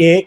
1,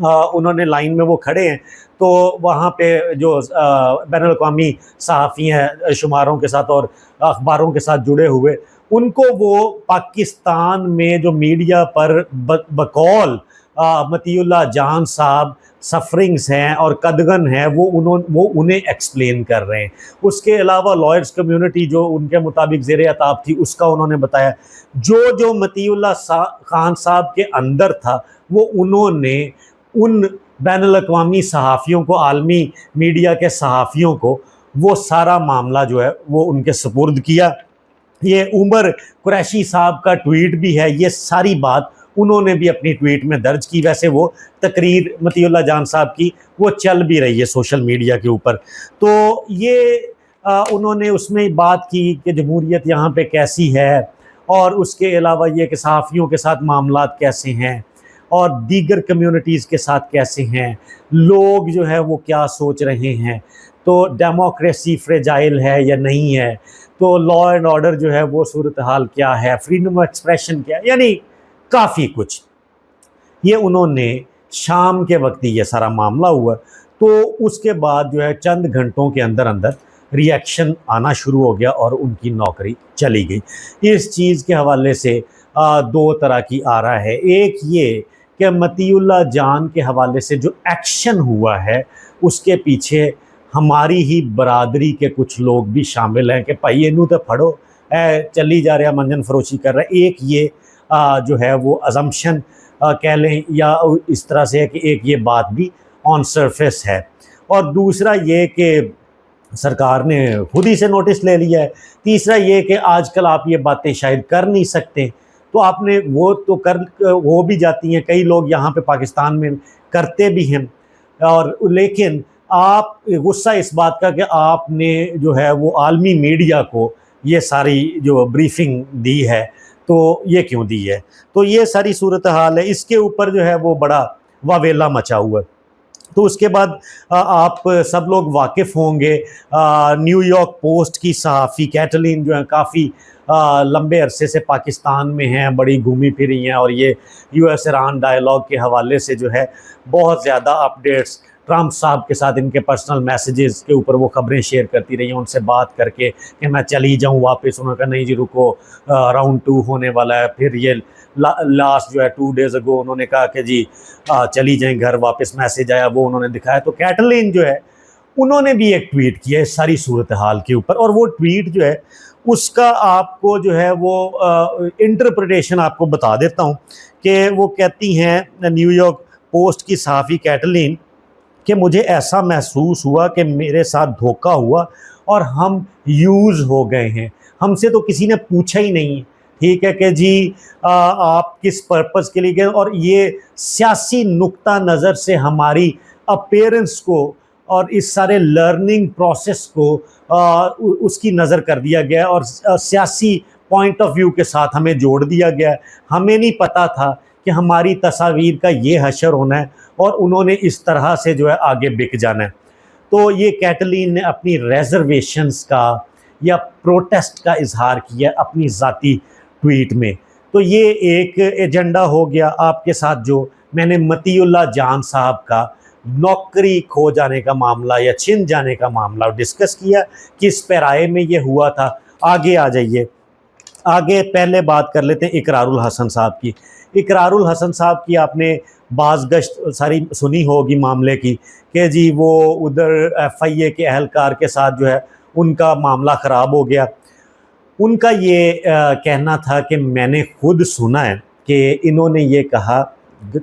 انہوں نے لائن میں وہ کھڑے ہیں تو وہاں پہ جو بین الاقوامی صحافی ہیں شماروں کے ساتھ اور اخباروں کے ساتھ جڑے ہوئے، ان کو وہ پاکستان میں جو میڈیا پر بقول مطیع اللہ جان صاحب سفرنگز ہیں اور قدغن ہیں وہ انہیں ایکسپلین کر رہے ہیں۔ اس کے علاوہ لائرز کمیونٹی جو ان کے مطابق زیر عطاب تھی، اس کا انہوں نے بتایا جو مطیع اللہ خان صاحب کے اندر تھا وہ انہوں نے ان بین الاقوامی صحافیوں کو، عالمی میڈیا کے صحافیوں کو وہ سارا معاملہ جو ہے وہ ان کے سپرد کیا۔ یہ عمر قریشی صاحب کا ٹویٹ بھی ہے، یہ ساری بات انہوں نے بھی اپنی ٹویٹ میں درج کی۔ ویسے وہ تقریر مطیع اللہ جان صاحب کی وہ چل بھی رہی ہے سوشل میڈیا کے اوپر، تو یہ انہوں نے اس میں بات کی کہ جمہوریت یہاں پہ کیسی ہے، اور اس کے علاوہ یہ کہ صحافیوں کے ساتھ معاملات کیسے ہیں اور دیگر کمیونٹیز کے ساتھ کیسے ہیں، لوگ جو ہے وہ کیا سوچ رہے ہیں، تو ڈیموکریسی فریجائل ہے یا نہیں ہے، تو لا اینڈ آرڈر جو ہے وہ صورتحال کیا ہے، فریڈم آف ایکسپریشن کیا ہے، یعنی کافی کچھ۔ یہ انہوں نے شام کے وقت یہ سارا معاملہ ہوا، تو اس کے بعد جو ہے چند گھنٹوں کے اندر ری ایکشن آنا شروع ہو گیا اور ان کی نوکری چلی گئی۔ اس چیز کے حوالے سے دو طرح کی آ رہا ہے، ایک یہ کہ مطیع اللہ جان کے حوالے سے جو ایکشن ہوا ہے اس کے پیچھے ہماری ہی برادری کے کچھ لوگ بھی شامل ہیں کہ بھائی انہوں تو پھڑو، چلی جا رہا منجن فروشی کر رہا ہے۔ ایک یہ جو ہے وہ ازمپشن کہہ لیں یا اس طرح سے ہے کہ ایک یہ بات بھی آن سرفیس ہے، اور دوسرا یہ کہ سرکار نے خود ہی سے نوٹس لے لیا ہے، تیسرا یہ کہ آج کل آپ یہ باتیں شاید کر نہیں سکتے، تو آپ نے وہ تو ہو بھی جاتی ہیں، کئی لوگ یہاں پہ پاکستان میں کرتے بھی ہیں، اور لیکن آپ غصہ اس بات کا کہ آپ نے جو ہے وہ عالمی میڈیا کو یہ ساری جو بریفنگ دی ہے تو یہ کیوں دی ہے، تو یہ ساری صورتحال ہے۔ اس کے اوپر جو ہے وہ بڑا واویلا مچا ہوا ہے۔ تو اس کے بعد آپ سب لوگ واقف ہوں گے، نیو یارک پوسٹ کی صحافی کیٹلین جو ہیں کافی لمبے عرصے سے پاکستان میں ہیں، بڑی گھومی پھری ہیں، اور یہ یو ایس ایران ڈائیلاگ کے حوالے سے جو ہے بہت زیادہ اپڈیٹس ٹرمپ صاحب کے ساتھ ان کے پرسنل میسیجز کے اوپر وہ خبریں شیئر کرتی رہی ہیں، ان سے بات کر کے کہ میں چلی جاؤں واپس، انہوں نے کہا نہیں جی رکو، راؤنڈ 2 ہونے والا ہے۔ پھر یہ لاسٹ جو ہے 2 days ago انہوں نے کہا کہ جی چلی جائیں گھر واپس، میسیج آیا وہ انہوں نے دکھایا۔ تو کیٹلین جو ہے انہوں نے بھی ایک ٹویٹ کیا اس ساری صورتحال کے اوپر، اور وہ ٹویٹ جو ہے اس کا آپ کو جو ہے وہ انٹرپریٹیشن آپ کو بتا دیتا ہوں کہ وہ کہتی ہیں نیو یارک پوسٹ کی صحافی کیٹلین کہ مجھے ایسا محسوس ہوا کہ میرے ساتھ دھوکہ ہوا اور ہم یوز ہو گئے ہیں، ہم سے تو کسی نے پوچھا ہی نہیں، ٹھیک ہے کہ جی آپ کس پرپس کے لیے گئے، اور یہ سیاسی نقطہ نظر سے ہماری اپیرنس کو اور اس سارے لرننگ پروسیس کو اس کی نظر کر دیا گیا اور سیاسی پوائنٹ آف ویو کے ساتھ ہمیں جوڑ دیا گیا ہے۔ ہمیں نہیں پتہ تھا کہ ہماری تصاویر کا یہ حشر ہونا ہے اور انہوں نے اس طرح سے جو ہے آگے بک جانا ہے۔ تو یہ کیٹلین نے اپنی ریزرویشنز کا یا پروٹیسٹ کا اظہار کیا اپنی ذاتی ٹویٹ میں۔ تو یہ ایک ایجنڈا ہو گیا آپ کے ساتھ جو میں نے مطیع اللہ جان صاحب کا نوکری کھو جانے کا معاملہ یا چھن جانے کا معاملہ ڈسکس کیا، کس پیرائے میں یہ ہوا تھا۔ آگے آ جائیے، آگے پہلے بات کر لیتے ہیں اقرار الحسن صاحب کی۔ اقرار الحسن صاحب کی آپ نے بعض گشت ساری سنی ہوگی معاملے کی کہ جی وہ ادھر ایف آئی اے کے اہلکار کے ساتھ جو ہے ان کا معاملہ خراب ہو گیا۔ ان کا یہ کہنا تھا کہ میں نے خود سنا ہے کہ انہوں نے یہ کہا،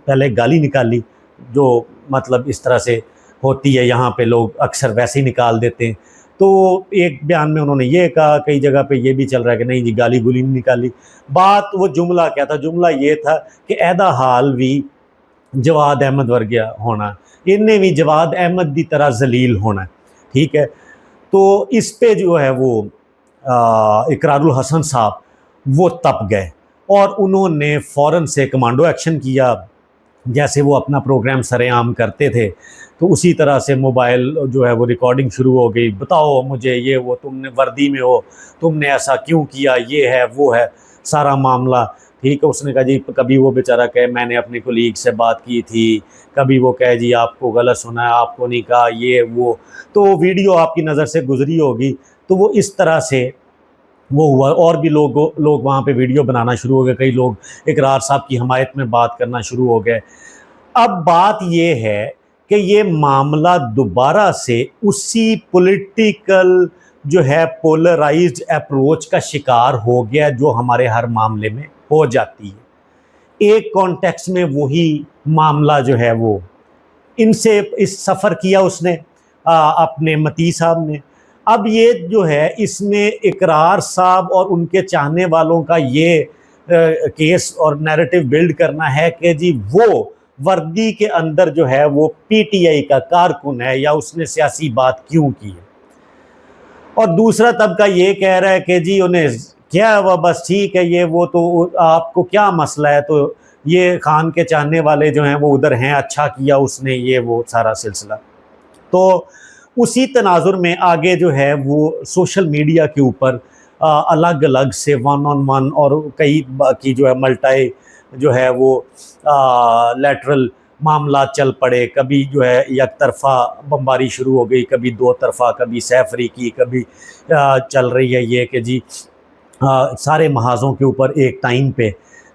پہلے گالی نکالی جو مطلب اس طرح سے ہوتی ہے، یہاں پہ لوگ اکثر ویسے ہی نکال دیتے ہیں۔ تو ایک بیان میں انہوں نے یہ کہا، کئی جگہ پہ یہ بھی چل رہا ہے کہ نہیں جی گالی گلی نہیں نکالی۔ بات وہ جملہ کیا تھا؟ جملہ یہ تھا کہ ایدا حال بھی جواد احمد ورگیا ہونا، انہیں بھی جواد احمد دی طرح ذلیل ہونا، ٹھیک ہے۔ تو اس پہ جو ہے وہ اقرار الحسن صاحب وہ تپ گئے اور انہوں نے فوراً سے کمانڈو ایکشن کیا، جیسے وہ اپنا پروگرام سر عام کرتے تھے تو اسی طرح سے موبائل جو ہے وہ ریکارڈنگ شروع ہو گئی، بتاؤ مجھے یہ وہ، تم نے وردی میں ہو، تم نے ایسا کیوں کیا، یہ ہے وہ ہے سارا معاملہ۔ ٹھیک ہے، اس نے کہا جی کبھی وہ بیچارہ کہے میں نے اپنے کولیگ سے بات کی تھی، کبھی وہ کہے جی آپ کو غلط سنا ہے، آپ کو نہیں کہا یہ وہ، تو ویڈیو آپ کی نظر سے گزری ہوگی، تو وہ اس طرح سے وہ ہوا، اور بھی لوگ وہاں پہ ویڈیو بنانا شروع ہو گئے، کئی لوگ اقرار صاحب کی حمایت میں بات کرنا شروع ہو گئے۔ اب بات یہ ہے کہ یہ معاملہ دوبارہ سے اسی پولیٹیکل جو ہے پولرائزڈ اپروچ کا شکار ہو گیا جو ہمارے ہر معاملے میں ہو جاتی ہے۔ ایک کانٹیکس میں وہی معاملہ جو ہے وہ ان سے اس سفر کیا اس نے اپنے متی صاحب نے، اب یہ جو ہے اس میں اقرار صاحب اور ان کے چاہنے والوں کا یہ کیس اور نیریٹو بلڈ کرنا ہے کہ جی وہ وردی کے اندر جو ہے وہ پی ٹی آئی کا کارکن ہے یا اس نے سیاسی بات کیوں کی ہے، اور دوسرا طبقہ یہ کہہ رہا ہے کہ جی انہیں کیا وہ بس ٹھیک ہے یہ وہ، تو آپ کو کیا مسئلہ ہے، تو یہ خان کے چاہنے والے جو ہیں وہ ادھر ہیں، اچھا کیا اس نے یہ وہ سارا سلسلہ۔ تو اسی تناظر میں آگے جو ہے وہ سوشل میڈیا کے اوپر الگ الگ سے ون آن ون اور کئی باقی جو ہے ملٹائی جو ہے وہ لیٹرل معاملات چل پڑے، کبھی جو ہے یک طرفہ بمباری شروع ہو گئی، کبھی دو طرفہ، کبھی سیفری کی، کبھی چل رہی ہے یہ کہ جی سارے محاذوں کے اوپر ایک ٹائم پہ۔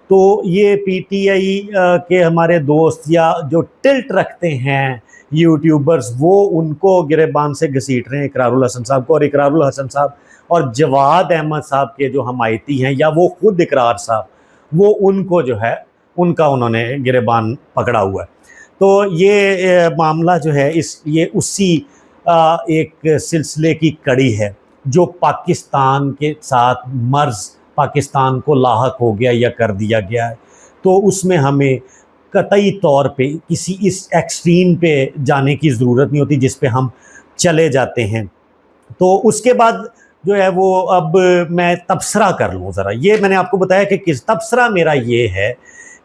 تو یہ پی ٹی آئی کے ہمارے دوست یا جو ٹلٹ رکھتے ہیں یوٹیوبرز، وہ ان کو گریبان سے گھسیٹ رہے ہیں، اقرار الحسن صاحب کو، اور اقرار الحسن صاحب اور جواد احمد صاحب کے جو حمایتی ہیں یا وہ خود اقرار صاحب، وہ ان کو جو ہے ان کا انہوں نے گریبان پکڑا ہوا ہے۔ تو یہ معاملہ جو ہے یہ اسی ایک سلسلے کی کڑی ہے جو پاکستان کے ساتھ مرض پاکستان کو لاحق ہو گیا یا کر دیا گیا ہے، تو اس میں ہمیں قطعی طور پہ کسی اس ایکسٹریم پہ جانے کی ضرورت نہیں ہوتی جس پہ ہم چلے جاتے ہیں۔ تو اس کے بعد جو ہے وہ اب میں تبصرہ کر لوں ذرا، یہ میں نے آپ کو بتایا کہ کس تبصرہ میرا یہ ہے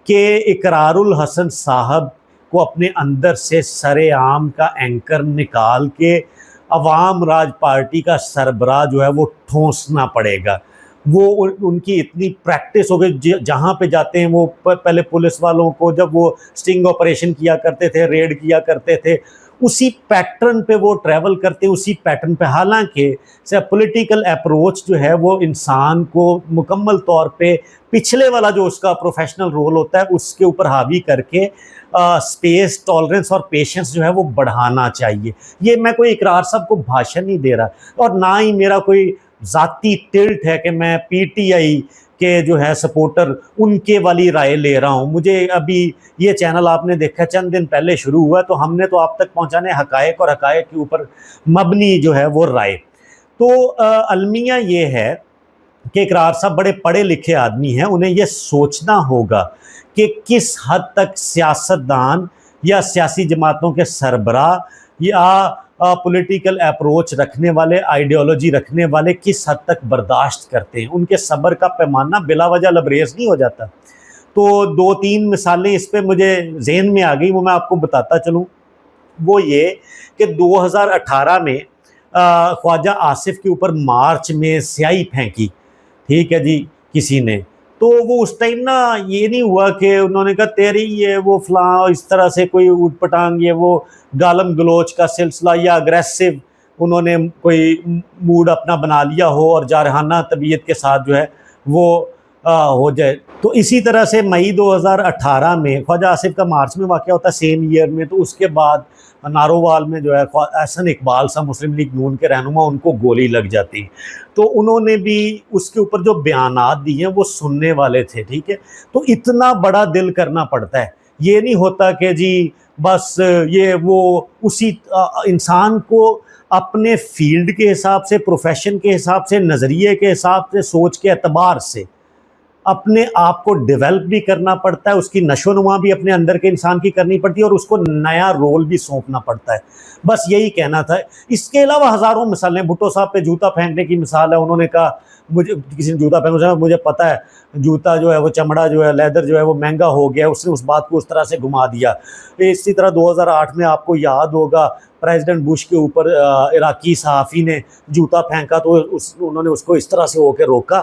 کہ اقرار الحسن صاحب کو اپنے اندر سے سر عام کا اینکر نکال کے عوام راج پارٹی کا سربراہ جو ہے وہ ٹھونسنا پڑے گا۔ وہ ان کی اتنی پریکٹس ہو گئی، جہاں پہ جاتے ہیں وہ پہلے پولیس والوں کو جب وہ سٹنگ آپریشن کیا کرتے تھے، ریڈ کیا کرتے تھے، اسی پیٹرن پہ وہ ٹریول کرتے، اسی پیٹرن پہ، حالانکہ پولیٹیکل اپروچ جو ہے وہ انسان کو مکمل طور پہ پچھلے والا جو اس کا پروفیشنل رول ہوتا ہے اس کے اوپر حاوی کر کے سپیس، ٹالرنس اور پیشنس جو ہے وہ بڑھانا چاہیے۔ یہ میں کوئی اقرار صاحب کو بھاشن نہیں دے رہا، اور نہ ہی میرا کوئی ذاتی ٹلٹ ہے کہ میں پی ٹی آئی کے جو ہے سپورٹر ان کے والی رائے لے رہا ہوں۔ مجھے ابھی یہ چینل آپ نے دیکھا چند دن پہلے شروع ہوا، تو ہم نے تو آپ تک پہنچانے حقائق اور حقائق کے اوپر مبنی جو ہے وہ رائے۔ تو المیہ یہ ہے کہ اقرار صاحب بڑے پڑھے لکھے آدمی ہیں، انہیں یہ سوچنا ہوگا کہ کس حد تک سیاستدان یا سیاسی جماعتوں کے سربراہ یا پولیٹیکل اپروچ رکھنے والے، آئیڈیالوجی رکھنے والے کس حد تک برداشت کرتے ہیں، ان کے صبر کا پیمانہ بلا وجہ لبریز نہیں ہو جاتا۔ تو دو تین مثالیں اس پہ مجھے ذہن میں آ گئی، وہ میں آپ کو بتاتا چلوں۔ وہ یہ کہ 2018 میں خواجہ آصف کے اوپر مارچ میں سیاہی پھینکی، ٹھیک ہے جی، کسی نے، تو وہ اس ٹائم نا یہ نہیں ہوا کہ انہوں نے کہا تیری یہ وہ فلاں اس طرح سے کوئی اوٹ پٹانگ یہ وہ گالم گلوچ کا سلسلہ یا اگریسو انہوں نے کوئی موڈ اپنا بنا لیا ہو اور جارحانہ طبیعت کے ساتھ جو ہے وہ ہو جائے۔ تو اسی طرح سے مئی 2018 میں خواجہ آصف کا مارچ میں واقعہ ہوتا ہے سیم ایئر میں، تو اس کے بعد نارووال میں جو ہے احسن اقبال صاحب مسلم لیگ نون کے رہنما، ان کو گولی لگ جاتی، تو انہوں نے بھی اس کے اوپر جو بیانات دیے ہیں وہ سننے والے تھے، ٹھیک ہے۔ تو اتنا بڑا دل کرنا پڑتا ہے، یہ نہیں ہوتا کہ جی بس یہ وہ اسی انسان کو اپنے فیلڈ کے حساب سے، پروفیشن کے حساب سے، نظریے کے حساب سے، سوچ کے اعتبار سے اپنے آپ کو ڈیولپ بھی کرنا پڑتا ہے، اس کی نشو و نما بھی اپنے اندر کے انسان کی کرنی پڑتی ہے، اور اس کو نیا رول بھی سونپنا پڑتا ہے۔ بس یہی کہنا تھا۔ اس کے علاوہ ہزاروں مثالیں، بھٹو صاحب پہ جوتا پھینکنے کی مثال ہے، انہوں نے کہا مجھے کسی نے جوتا پھینکا، مجھے پتہ ہے جوتا جو ہے وہ چمڑا جو ہے لیدر جو ہے وہ مہنگا ہو گیا، اس نے اس بات کو اس طرح سے گھما دیا۔ اسی طرح 2008 میں آپ کو یاد ہوگا پریزیڈنٹ بش کے اوپر عراقی صحافی نے جوتا پھینکا، تو انہوں نے اس کو اس طرح سے ہو کے روکا،